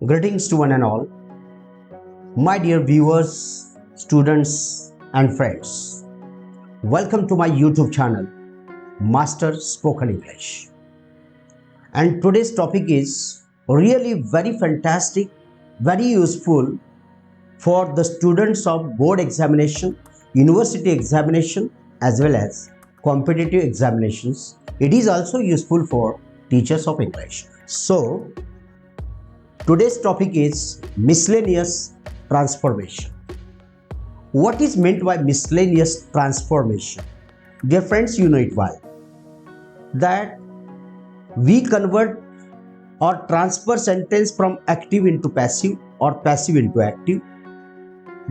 Greetings to one and all, my dear viewers, students, and friends. Welcome to my YouTube channel, Master Spoken English. And today's topic is really very fantastic, very useful for the students of board examination, university examination, as well as competitive examinations. It is also useful for teachers of English. So, today's topic is miscellaneous transformation. What is meant by miscellaneous transformation? Dear friends, you know it well that we convert or transfer sentence from active into passive or passive into active,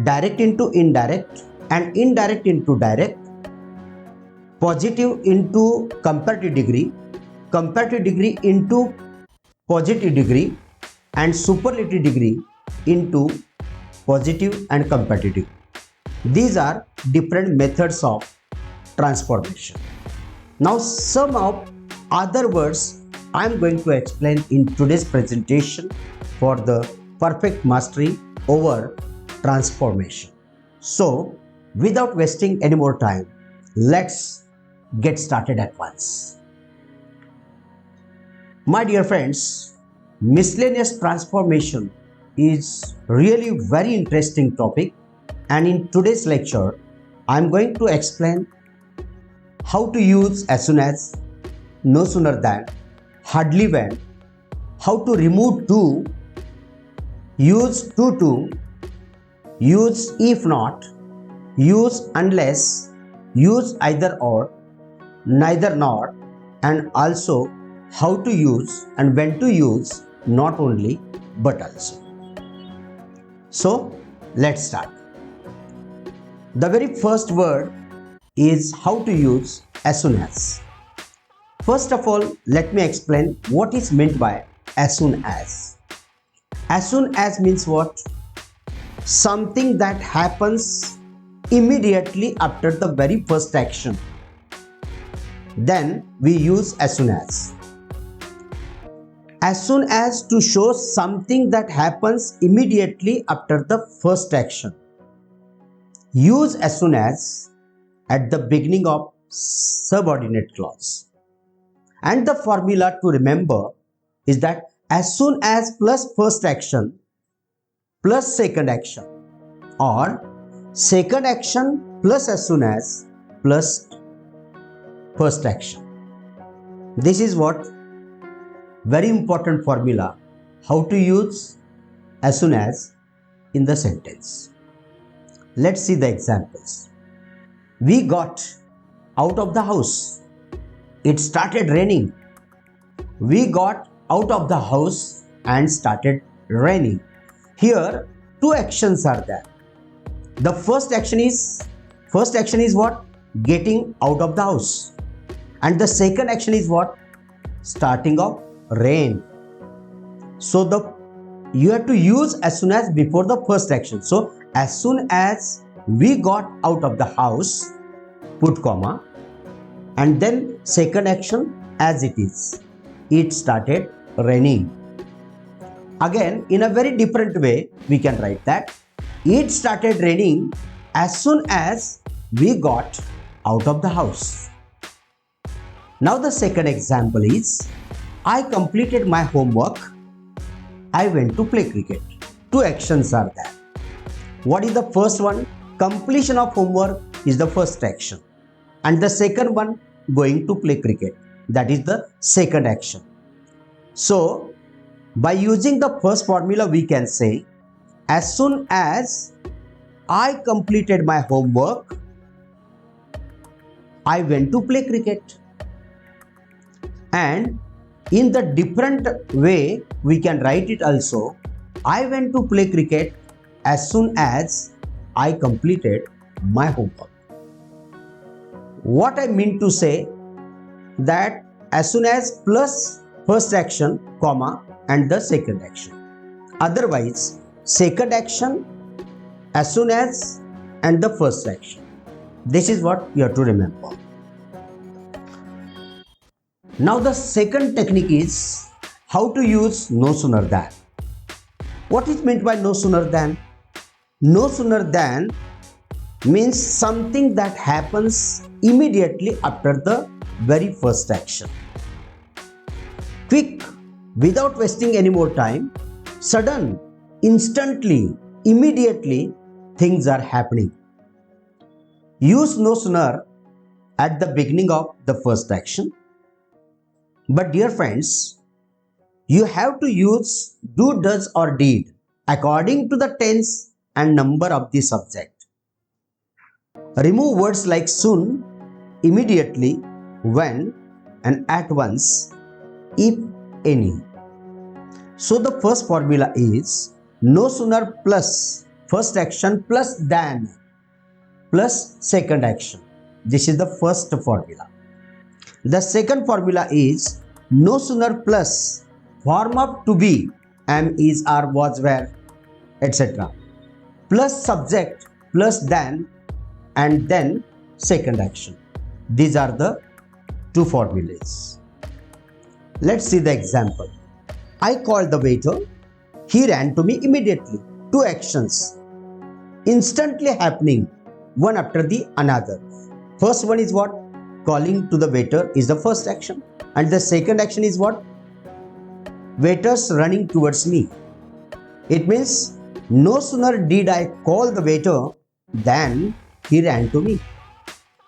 direct into indirect, and indirect into direct, positive into comparative degree into positive degree, and superlative degree into positive and comparative. These are different methods of transformation. Now, some of other words I am going to explain in today's presentation for the perfect mastery over transformation. So, without wasting any more time, let's get started at once. My dear friends, miscellaneous transformation is really very interesting topic, and in today's lecture I am going to explain how to use as soon as, no sooner than, hardly when, how to remove to, use to, use if not, use unless, use either or, neither nor, and also how to use and when to use not only but also. So let's start. The very first word is how to use as soon as. First of all, let me explain what is meant by as soon as. As soon as means what? Something that happens immediately after the very first action. Then we use as soon as. As soon as to show something that happens immediately after the first action. Use as soon as at the beginning of subordinate clause. And the formula to remember is that as soon as plus first action plus second action, or second action plus as soon as plus first action. This is what very important formula, how to use as soon as in the sentence. Let's see the examples. We got out of the house. It started raining. We got out of the house and started raining. Here two actions are there. The first action is what? Getting out of the house. And the second action is what? Starting of rain. So you have to use as soon as before the first action. So as soon as we got out of the house, put comma, and then second action as it is. It started raining. Again, in a very different way, we can write that it started raining as soon as we got out of the house. Now the second example is, I completed my homework. I went to play cricket. Two actions are there. What is the first one? Completion of homework is the first action. And the second one, going to play cricket. That is the second action. So, by using the first formula, we can say, as soon as I completed my homework, I went to play cricket. And in the different way, we can write it also, I went to play cricket as soon as I completed my homework. What I mean to say that as soon as plus first action, comma, and the second action. Otherwise, second action, as soon as, and the first action. This is what you have to remember. Now the second technique is how to use no sooner than. What is meant by no sooner than? No sooner than means something that happens immediately after the very first action. Quick, without wasting any more time, sudden, instantly, immediately, things are happening. Use no sooner at the beginning of the first action. But dear friends, you have to use do, does or did according to the tense and number of the subject. Remove words like soon, immediately, when and at once, if any. So the first formula is no sooner plus first action plus than plus second action. This is the first formula. The second formula is no sooner plus form of to be, am, is, are, was, were, etc. plus subject plus than and then second action. These are the two formulas. Let's see the example. I called the waiter. He ran to me immediately. Two actions instantly happening, one after the another. First one is what? Calling to the waiter is the first action. And the second action is what? Waiters running towards me. It means no sooner did I call the waiter than he ran to me.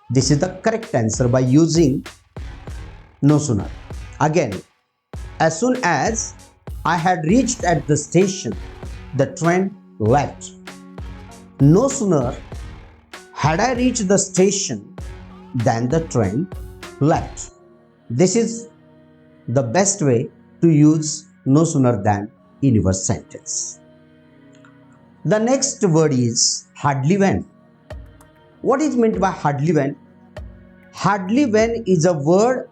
This is the correct answer by using no sooner. Again, as soon as I had reached at the station, the train left. No sooner had I reached the station than the train left. This is the best way to use no sooner than in your sentence. The next word is hardly when. What is meant by hardly when? Hardly when is a word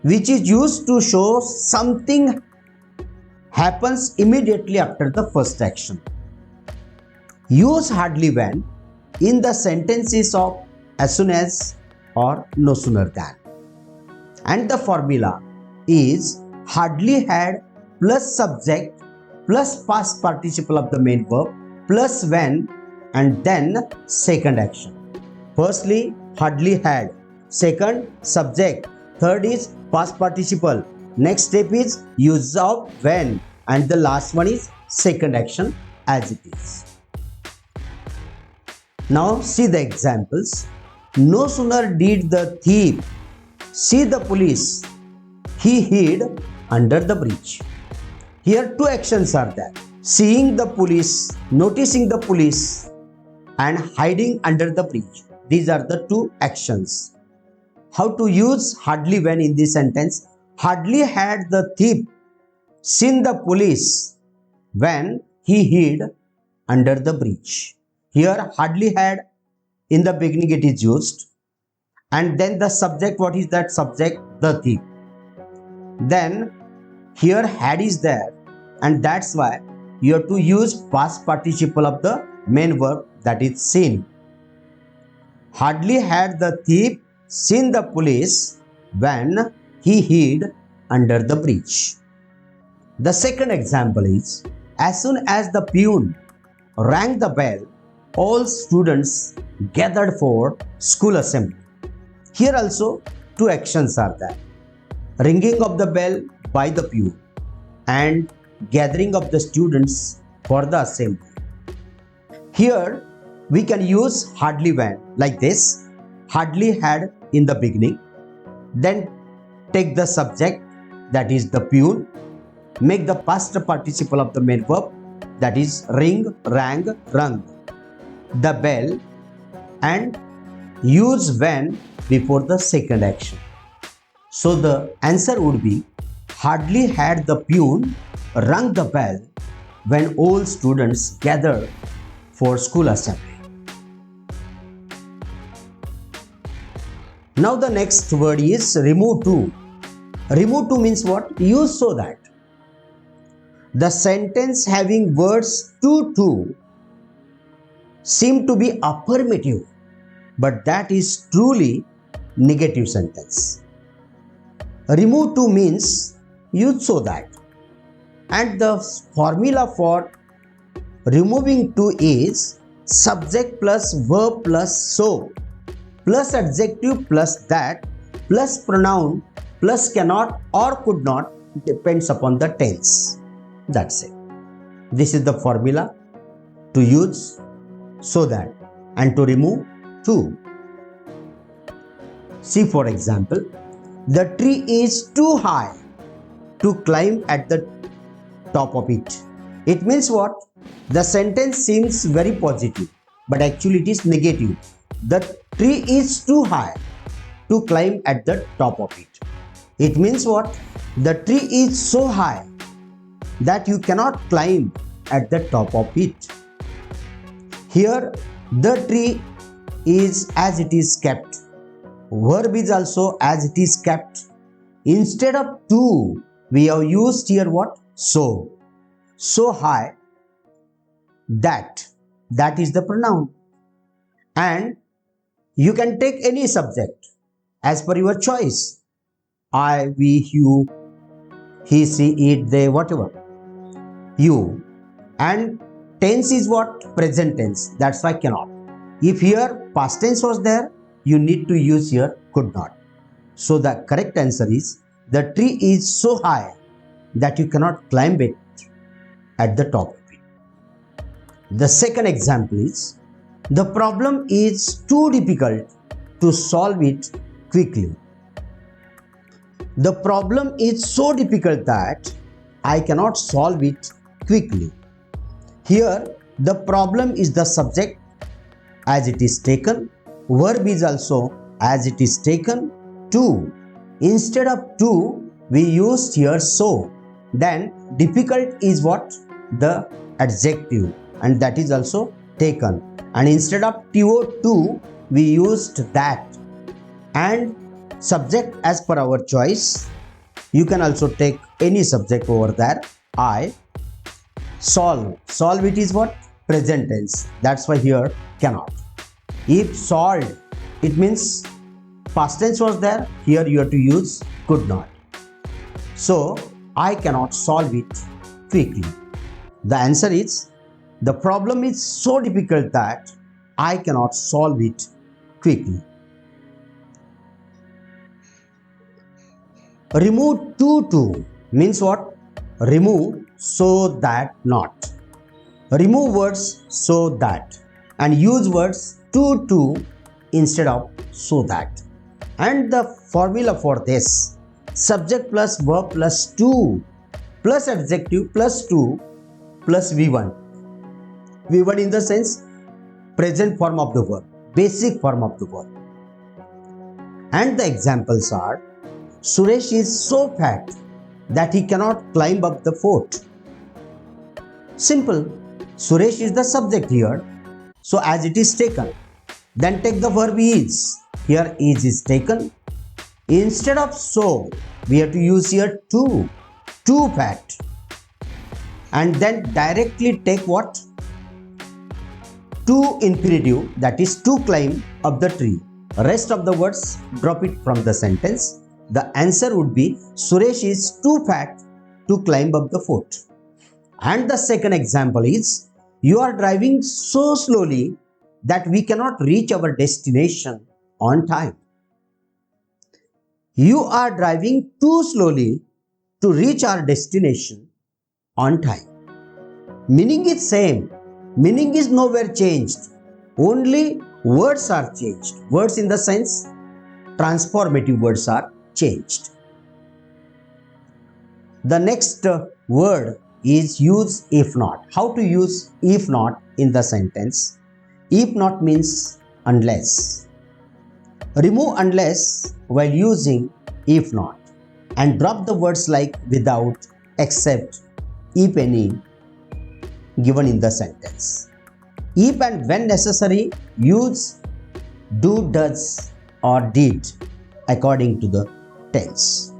which is used to show something happens immediately after the first action. Use hardly when in the sentences of as soon as or no sooner than. And the formula is hardly had plus subject plus past participle of the main verb plus when and then second action. Firstly, hardly had. Second, subject. Third is past participle. Next step is use of when. And the last one is second action as it is. Now see the examples. No sooner did the thief see the police, he hid under the bridge. Here two actions are there. Seeing the police, noticing the police and hiding under the bridge. These are the two actions. How to use hardly when in this sentence? Hardly had the thief seen the police when he hid under the bridge. Here hardly had, in the beginning it is used, and then the subject, what is that subject? The thief. Then here had is there, and that's why you have to use past participle of the main verb, that is seen. Hardly had the thief seen the police when he hid under the bridge. The second example is as soon as the peon rang the bell, all students gathered for school assembly. Here also two actions are there. Ringing of the bell by the peon and gathering of the students for the assembly. Here we can use hardly when like this. Hardly had in the beginning. Then take the subject, that is the peon. Make the past participle of the main verb, that is ring, rang, rung, the bell, and use when before the second action. So the answer would be hardly had the peon rung the bell when all students gathered for school assembly. Now the next word is remove to. Remove to means what? Use so that. The sentence having words to seem to be affirmative, but that is truly negative sentence. Remove to means use so that. And the formula for removing to is subject plus verb plus so plus adjective plus that plus pronoun plus cannot or could not, depends upon the tense. That's it. This is the formula to use so that and to remove to. See, for example, the tree is too high to climb at the top of it. It means what? The sentence seems very positive, but actually it is negative. The tree is too high to climb at the top of it. It means what? The tree is so high that you cannot climb at the top of it. Here, the tree is as it is kept. Verb is also as it is kept. Instead of to, we have used here what? So. So high that. That is the pronoun. And you can take any subject as per your choice. I, we, you, he, she, it, they, whatever. You. And tense is what? Present tense. That's why cannot. If here past tense was there, you need to use here could not. So the correct answer is the tree is so high that you cannot climb it at the top of it. The second example is the problem is too difficult to solve it quickly. The problem is so difficult that I cannot solve it quickly. Here the problem is the subject as it is taken. Verb is also as it is taken. To. Instead of to, we used here so. Then difficult is what? The adjective, and that is also taken. And instead of to, we used that. And subject as per our choice. You can also take any subject over there. I. Solve. Solve it is what? Present tense. That's why here cannot. If solved, it means past tense was there. Here you have to use could not. So I cannot solve it quickly. The answer is the problem is so difficult that I cannot solve it quickly. Remove to means what? Remove so that not. Remove words so that and use words to instead of so that. And the formula for this: subject plus verb plus to plus adjective plus to plus V1. V1 in the sense present form of the verb, basic form of the verb. And the examples are: Suresh is so fat that he cannot climb up the fort. Simple. Suresh is the subject here, so as it is taken. Then take the verb is. Here is taken. Instead of so, we have to use here to. Too fat. And then directly take what? To infinitive, that is to climb up the tree. Rest of the words drop it from the sentence. The answer would be Suresh is too fat to climb up the fort. And the second example is you are driving so slowly that we cannot reach our destination on time. You are driving too slowly to reach our destination on time. Meaning is same. Meaning is nowhere changed. Only words are changed. Words in the sense transformative words are changed. The next word is use if not. How to use if not in the sentence? If not means unless. Remove unless while using if not and drop the words like without, except, if any given in the sentence. If and when necessary, use do, does or did according to the tense.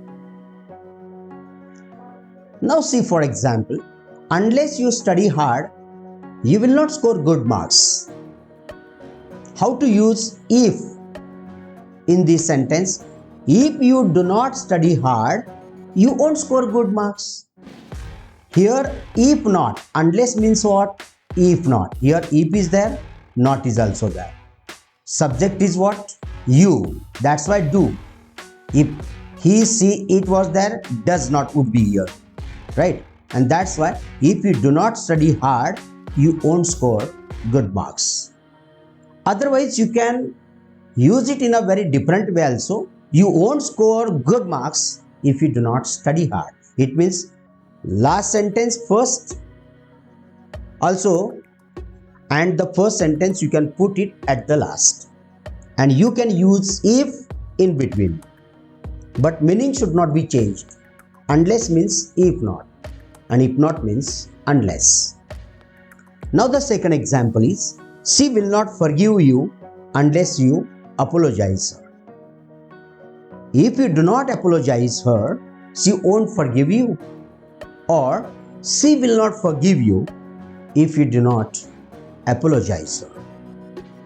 Now see, for example, unless you study hard, you will not score good marks. How to use if in this sentence? If you do not study hard, you won't score good marks. Here, if not, unless means what? if not. Here if is there, not is also there. Subject is what? You. That's why do. If he, she, it was there, does not would be here. Right? And that's why if you do not study hard, you won't score good marks. Otherwise, you can use it in a very different way also. You won't score good marks if you do not study hard. It means last sentence first also, and the first sentence you can put it at the last. And you can use if in between. But meaning should not be changed. Unless means if not, and if not means unless. Now the second example is, she will not forgive you unless you apologize her. If you do not apologize her, she won't forgive you. Or she will not forgive you if you do not apologize her.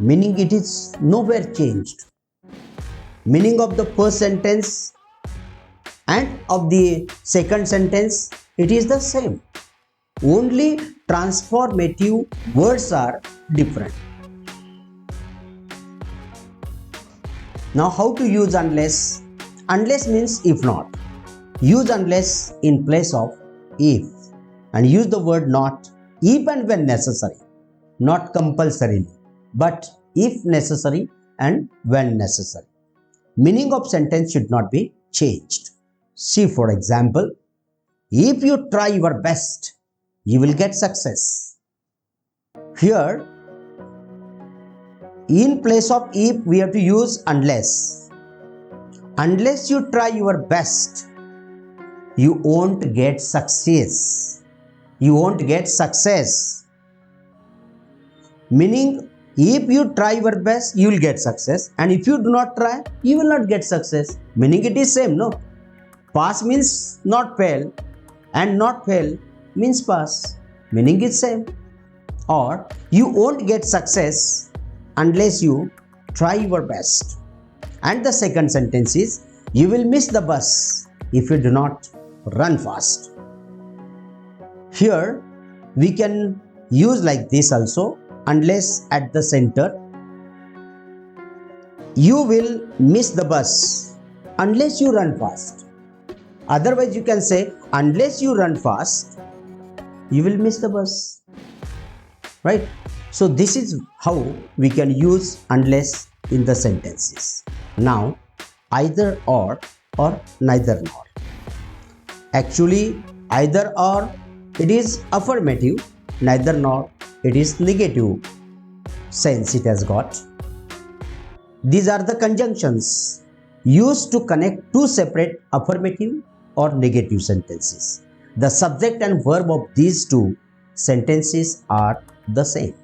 Meaning it is nowhere changed. Meaning of the first sentence and of the second sentence, it is the same. Only transformative words are different. Now how to use unless? Unless means if not. Use unless in place of if, and use the word not even when necessary, not compulsorily, but if necessary and when necessary. Meaning of sentence should not be changed. See, for example, if you try your best, you will get success. Here, in place of if, we have to use unless. Unless you try your best, you won't get success. You won't get success. Meaning, if you try your best, you will get success. And if you do not try, you will not get success. Meaning it is same, no? Pass means not fail, and not fail means pass. Meaning it's same. Or you won't get success unless you try your best. And the second sentence is, you will miss the bus if you do not run fast. Here we can use like this also, unless at the center. You will miss the bus unless you run fast. Otherwise you can say, unless you run fast, you will miss the bus. Right? So this is how we can use unless in the sentences. Now, either or neither nor. Actually, either or, it is affirmative, neither nor, it is negative sense it has got. These are the conjunctions used to connect two separate affirmative or negative sentences. The subject and verb of these two sentences are the same.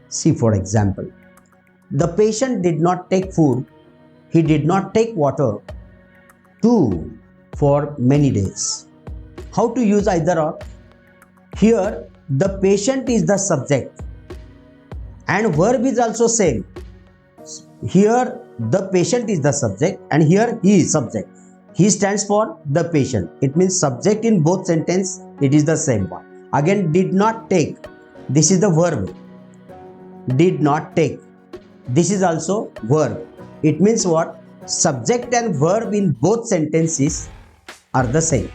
See, for example, the patient did not take food, he did not take water too for many days. How to use either or? Here, the patient is the subject and verb is also same. Here, the patient is the subject and here he is subject. He stands for the patient. It means subject in both sentences, it is the same one. Again, did not take. This is the verb. Did not take. This is also verb. It means what? Subject and verb in both sentences are the same.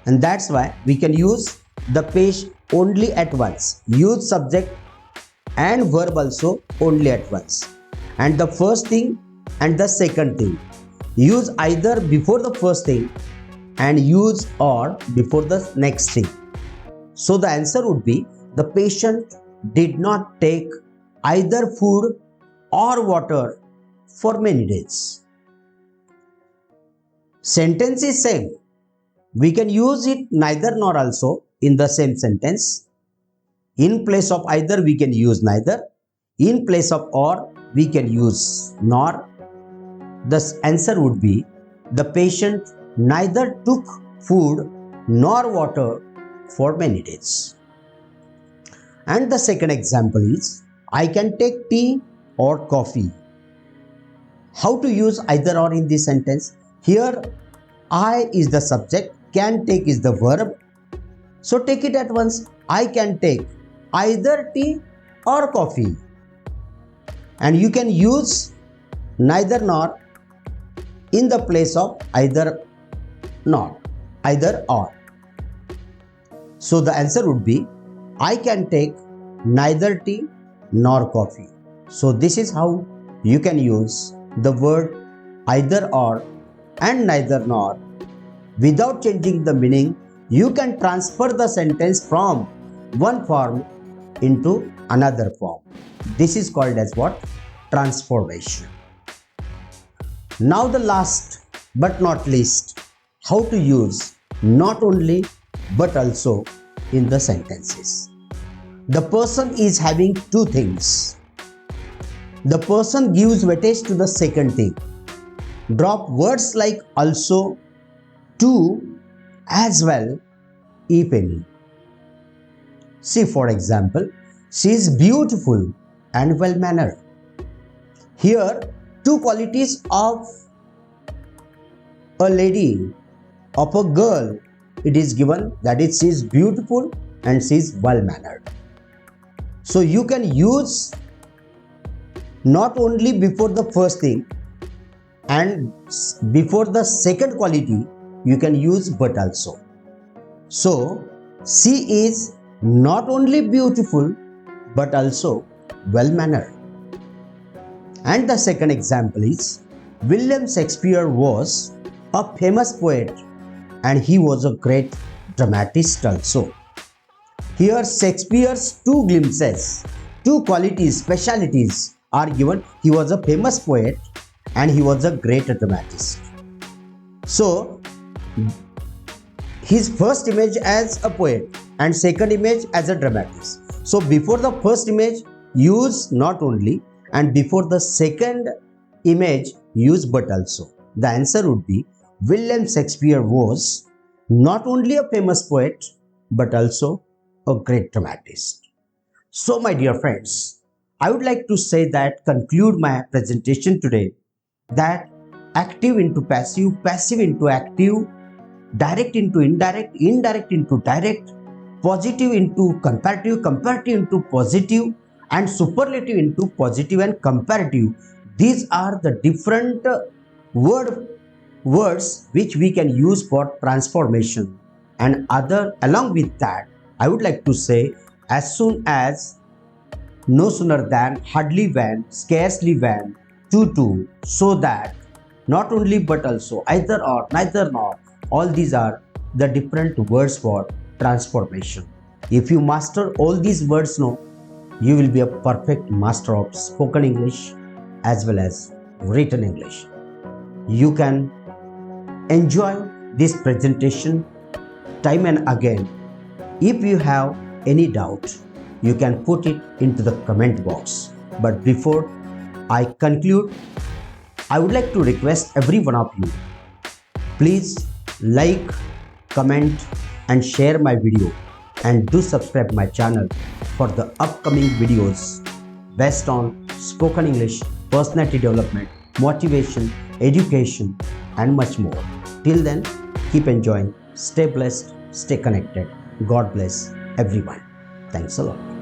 And that's why we can use the page only at once. Use subject and verb also only at once. And the first thing and the second thing. Use either before the first thing and use or before the next thing. So the answer would be, the patient did not take either food or water for many days. Sentence is same. We can use it neither nor also in the same sentence. In place of either we can use neither. In place of or we can use nor. The answer would be, the patient neither took food nor water for many days. And the second example is, I can take tea or coffee. How to use either or in this sentence? Here, I is the subject, can take is the verb. So take it at once. I can take. either tea or coffee, and you can use neither nor in the place of either nor, either or. So the answer would be, I can take neither tea nor coffee. So this is how you can use the word either or and neither nor. Without changing the meaning, you can transfer the sentence from one form into another form. This is called as what? Transformation. Now the last but not least, how to use not only but also in the sentences. The person is having two things. The person gives weightage to the second thing. Drop words like also, to, as well, if any. See, for example, she is beautiful and well mannered. Here, two qualities of a lady, of a girl, it is given, that is, she is beautiful and she is well mannered. So you can use not only before the first thing and before the second quality, you can use but also. So she is not only beautiful but also well mannered. And the second example is, William Shakespeare was a famous poet and he was a great dramatist also. Here Shakespeare's two glimpses, two qualities, specialities are given. He was a famous poet and he was a great dramatist. So his first image as a poet and second image as a dramatist. So before the first image, use not only, and before the second image, use but also. The answer would be, William Shakespeare was not only a famous poet but also a great dramatist. So my dear friends, I would like to say that, conclude my presentation today, that active into passive, passive into active, direct into indirect, indirect into direct, positive into comparative, comparative into positive, and superlative into positive and comparative. These are the different words which we can use for transformation. And along with that, I would like to say, as soon as, no sooner than, hardly when, scarcely when, to, so that, not only but also, either or, neither nor. All these are the different words for transformation. If you master all these words now, you will be a perfect master of spoken English as well as written English. You can enjoy this presentation time and again. If you have any doubt, you can put it into the comment box. But before I conclude, I would like to request every one of you, please like, comment and share my video, and do subscribe my channel for the upcoming videos based on spoken English, personality development, motivation, education and much more. Till then, keep enjoying, stay blessed, stay connected. God bless everyone. Thanks a lot.